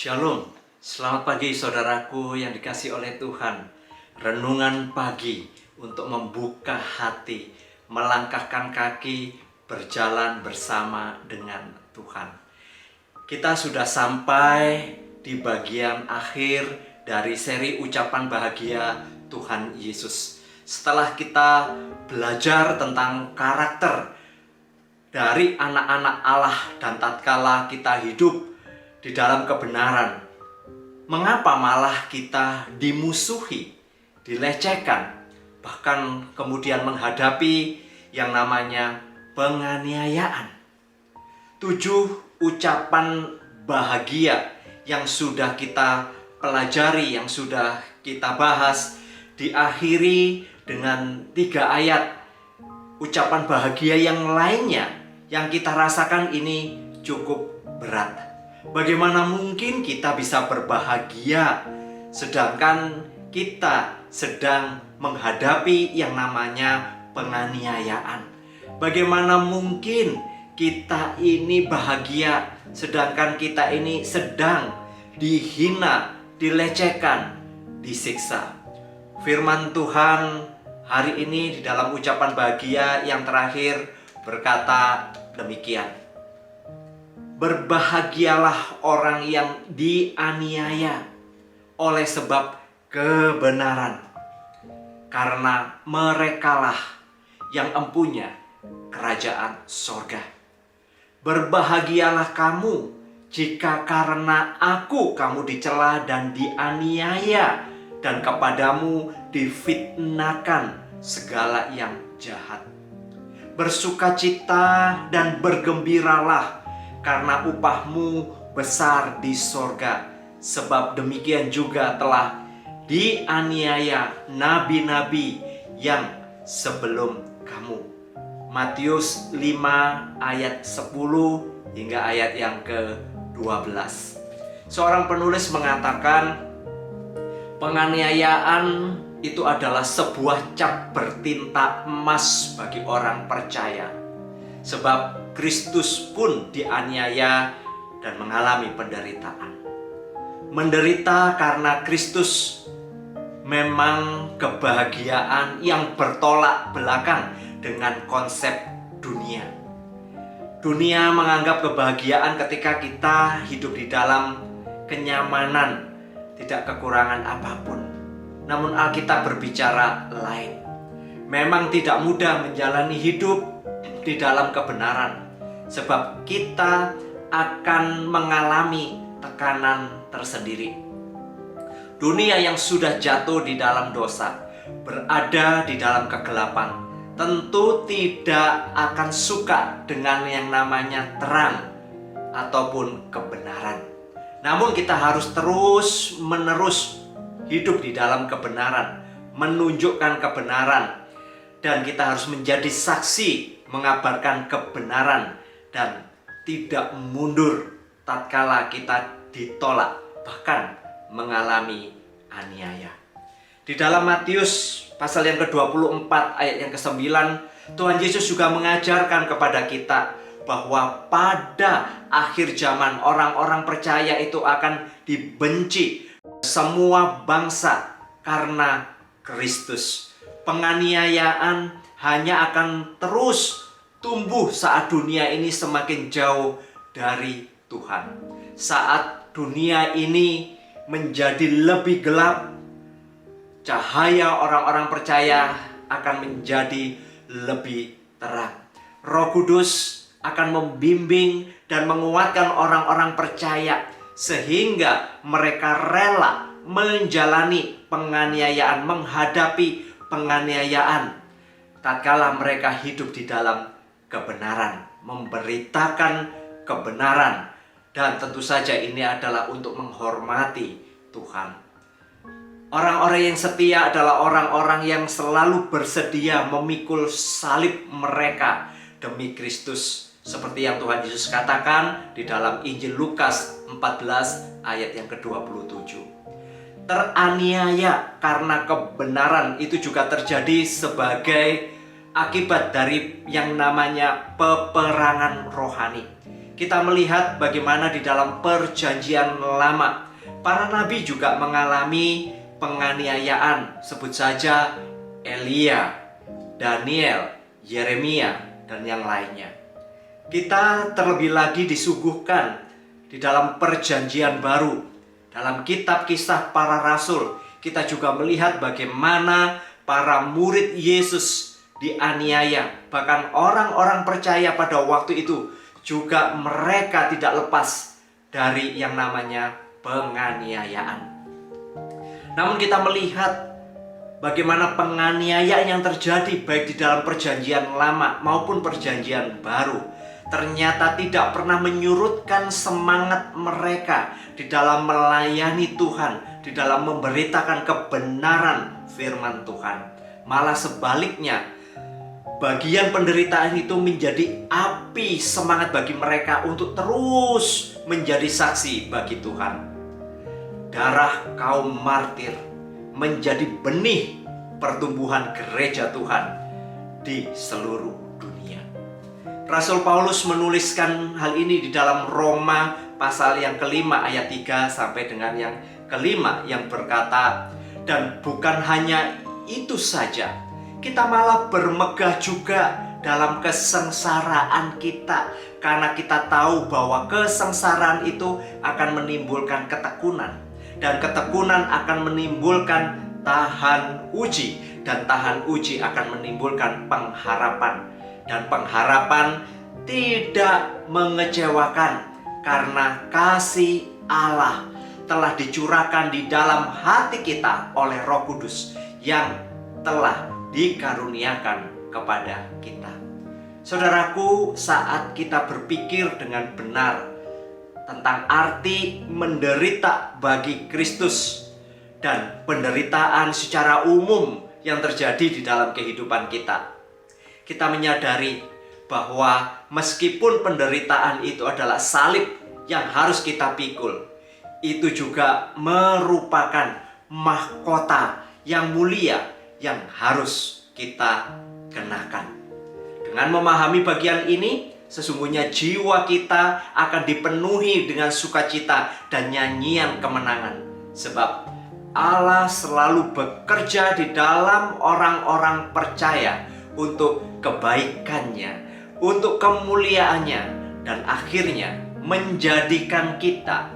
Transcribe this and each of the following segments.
Shalom, selamat pagi saudaraku yang dikasihi oleh Tuhan. Renungan pagi untuk membuka hati, melangkahkan kaki, berjalan bersama dengan Tuhan. Kita sudah sampai di bagian akhir dari seri ucapan bahagia Tuhan Yesus. Setelah kita belajar tentang karakter dari anak-anak Allah dan tatkala kita hidup di dalam kebenaran, mengapa malah kita dimusuhi, dilecehkan, bahkan kemudian menghadapi yang namanya penganiayaan? 7 ucapan bahagia yang sudah kita pelajari, yang sudah kita bahas, diakhiri dengan 3 ayat ucapan bahagia yang lainnya yang kita rasakan ini cukup berat. Bagaimana mungkin kita bisa berbahagia sedangkan kita sedang menghadapi yang namanya penganiayaan? Bagaimana mungkin kita ini bahagia sedangkan kita ini sedang dihina, dilecehkan, disiksa? Firman Tuhan hari ini di dalam ucapan bahagia yang terakhir berkata demikian: berbahagialah orang yang dianiaya oleh sebab kebenaran, karena merekalah yang empunya kerajaan sorga. Berbahagialah kamu jika karena aku kamu dicela dan dianiaya, dan kepadamu difitnahkan segala yang jahat. Bersukacita dan bergembiralah, karena upahmu besar di sorga, sebab demikian juga telah dianiaya nabi-nabi yang sebelum kamu. Matius 5 ayat 10 hingga ayat yang ke-12. Seorang penulis mengatakan penganiayaan itu adalah sebuah cap bertinta emas bagi orang percaya. Sebab Kristus pun dianiaya dan mengalami penderitaan. Menderita karena Kristus memang kebahagiaan yang bertolak belakang dengan konsep dunia. Dunia menganggap kebahagiaan ketika kita hidup di dalam kenyamanan, tidak kekurangan apapun. Namun Alkitab berbicara lain. Memang tidak mudah menjalani hidup di dalam kebenaran, sebab kita akan mengalami tekanan tersendiri. Dunia yang sudah jatuh di dalam dosa, berada di dalam kegelapan, tentu tidak akan suka dengan yang namanya terang ataupun kebenaran. Namun kita harus terus menerus hidup di dalam kebenaran, menunjukkan kebenaran, dan kita harus menjadi saksi mengabarkan kebenaran dan tidak mundur tatkala kita ditolak, bahkan mengalami aniaya. Di dalam Matius pasal yang ke-24 ayat yang ke-9, Tuhan Yesus juga mengajarkan kepada kita bahwa pada akhir zaman orang-orang percaya itu akan dibenci semua bangsa karena Kristus. Penganiayaan hanya akan terus tumbuh saat dunia ini semakin jauh dari Tuhan. Saat dunia ini menjadi lebih gelap, cahaya orang-orang percaya akan menjadi lebih terang. Roh Kudus akan membimbing dan menguatkan orang-orang percaya sehingga mereka rela menjalani penganiayaan, menghadapi penganiayaan tatkala mereka hidup di dalam kebenaran, memberitakan kebenaran, dan tentu saja ini adalah untuk menghormati Tuhan. Orang-orang yang setia adalah orang-orang yang selalu bersedia memikul salib mereka demi Kristus, seperti yang Tuhan Yesus katakan di dalam Injil Lukas 14 ayat yang ke-27. Teraniaya karena kebenaran itu juga terjadi sebagai akibat dari yang namanya peperangan rohani. Kita melihat bagaimana di dalam perjanjian lama para nabi juga mengalami penganiayaan. Sebut saja Elia, Daniel, Yeremia, dan yang lainnya. Kita terlebih lagi disuguhkan di dalam perjanjian baru. Dalam kitab Kisah Para Rasul, kita juga melihat bagaimana para murid Yesus dianiaya. Bahkan orang-orang percaya pada waktu itu juga mereka tidak lepas dari yang namanya penganiayaan. Namun kita melihat bagaimana penganiayaan yang terjadi baik di dalam perjanjian lama maupun perjanjian baru ternyata tidak pernah menyurutkan semangat mereka di dalam melayani Tuhan, di dalam memberitakan kebenaran firman Tuhan. Malah sebaliknya, bagian penderitaan itu menjadi api semangat bagi mereka untuk terus menjadi saksi bagi Tuhan. Darah kaum martir menjadi benih pertumbuhan gereja Tuhan di seluruh dunia. Rasul Paulus menuliskan hal ini di dalam Roma pasal yang kelima ayat 3 sampai dengan yang kelima yang berkata, dan bukan hanya itu saja, kita malah bermegah juga dalam kesengsaraan kita, karena kita tahu bahwa kesengsaraan itu akan menimbulkan ketekunan, dan ketekunan akan menimbulkan tahan uji, dan tahan uji akan menimbulkan pengharapan, dan pengharapan tidak mengecewakan karena kasih Allah telah dicurahkan di dalam hati kita oleh Roh Kudus yang telah dikaruniakan kepada kita. Saudaraku, saat kita berpikir dengan benar tentang arti menderita bagi Kristus dan penderitaan secara umum yang terjadi di dalam kehidupan kita, kita menyadari bahwa meskipun penderitaan itu adalah salib yang harus kita pikul, itu juga merupakan mahkota yang mulia yang harus kita kenakan. Dengan memahami bagian ini, sesungguhnya jiwa kita akan dipenuhi dengan sukacita dan nyanyian kemenangan. Sebab Allah selalu bekerja di dalam orang-orang percaya untuk kebaikannya, untuk kemuliaannya, dan akhirnya menjadikan kita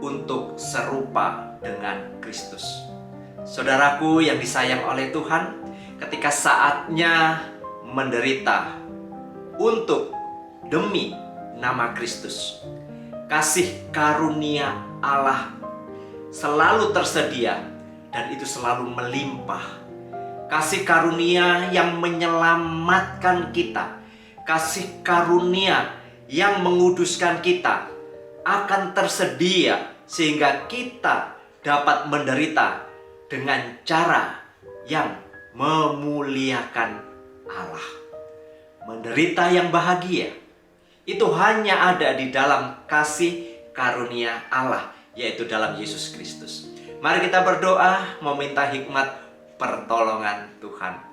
untuk serupa dengan Kristus. Saudaraku yang disayang oleh Tuhan, ketika saatnya menderita untuk demi nama Kristus, kasih karunia Allah selalu tersedia dan itu selalu melimpah. Kasih karunia yang menyelamatkan kita, kasih karunia yang menguduskan kita akan tersedia sehingga kita dapat menderita dengan cara yang memuliakan Allah. Menderita yang bahagia itu hanya ada di dalam kasih karunia Allah, yaitu dalam Yesus Kristus. Mari kita berdoa meminta hikmat pertolongan Tuhan.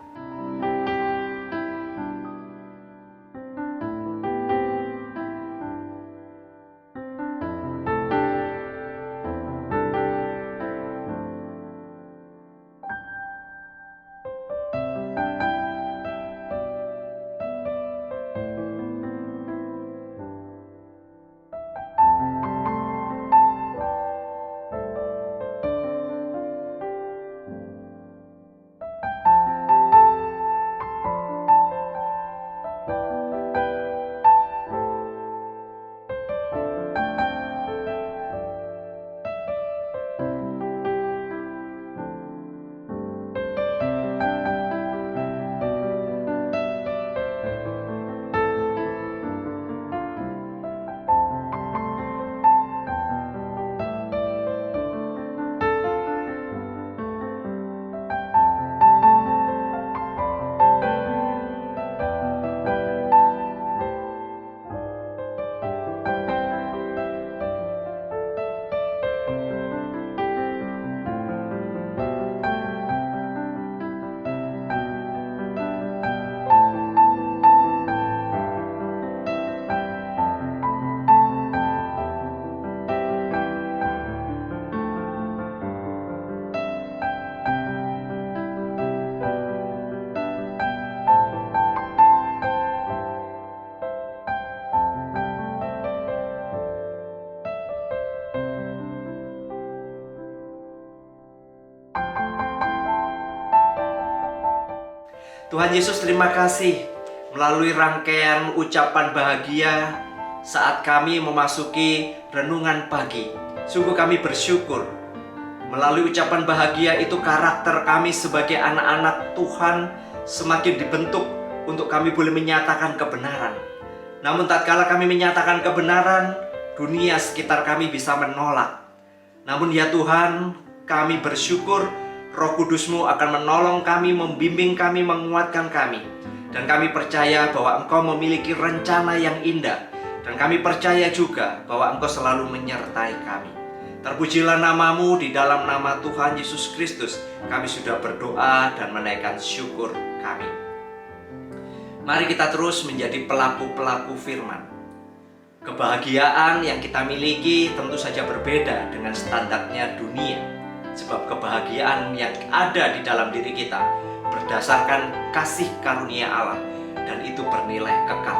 Tuhan Yesus, terima kasih melalui rangkaian ucapan bahagia saat kami memasuki renungan pagi. Sungguh kami bersyukur. Melalui ucapan bahagia itu karakter kami sebagai anak-anak Tuhan semakin dibentuk untuk kami boleh menyatakan kebenaran. Namun tatkala kami menyatakan kebenaran, dunia sekitar kami bisa menolak. Namun ya Tuhan, kami bersyukur Roh Kudus-Mu akan menolong kami, membimbing kami, menguatkan kami. Dan kami percaya bahwa Engkau memiliki rencana yang indah. Dan kami percaya juga bahwa Engkau selalu menyertai kami. Terpujilah nama-Mu, di dalam nama Tuhan Yesus Kristus kami sudah berdoa dan menaikkan syukur kami. Mari kita terus menjadi pelaku-pelaku firman. Kebahagiaan yang kita miliki tentu saja berbeda dengan standarnya dunia. Sebab kebahagiaan yang ada di dalam diri kita berdasarkan kasih karunia Allah, dan itu bernilai kekal.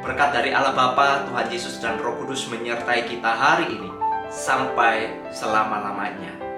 Berkat dari Allah Bapa, Tuhan Yesus dan Roh Kudus menyertai kita hari ini sampai selama-lamanya.